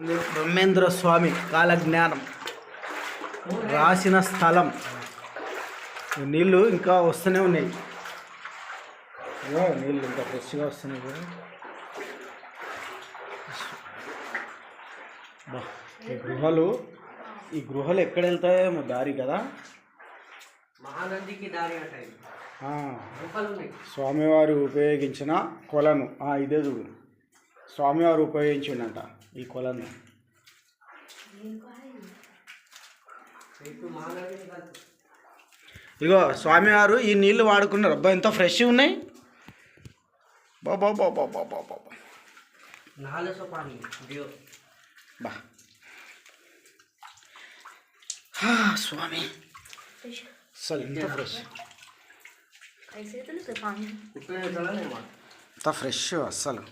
బ్రహ్మేంద్ర స్వామి కాలజ్ఞానం రాసిన స్థలం. నీళ్ళు ఇంకా వస్తూనే ఉన్నాయి, నీళ్ళు ఇంకా ఫ్రెష్గా వస్తున్నాయి కదా. ఈ గృహలు ఎక్కడ వెళ్తాయేమో దారి కదా. మహానందికి దారి స్వామివారు ఉపయోగించిన కొలను ఇదే చూడు, స్వామివారు ఉపయోగించిండంట ఈ కొలను. ఇగో స్వామివారు ఈ నీళ్లు వాడుకున్నారు. అబ్బా ఎంత ఫ్రెష్గా ఉన్నాయి. బాబా బాబా బాబా బాబా బా స్వామి అసలు ఎంత ఫ్రెష్, ఎంత ఫ్రెష్ అస్సలు.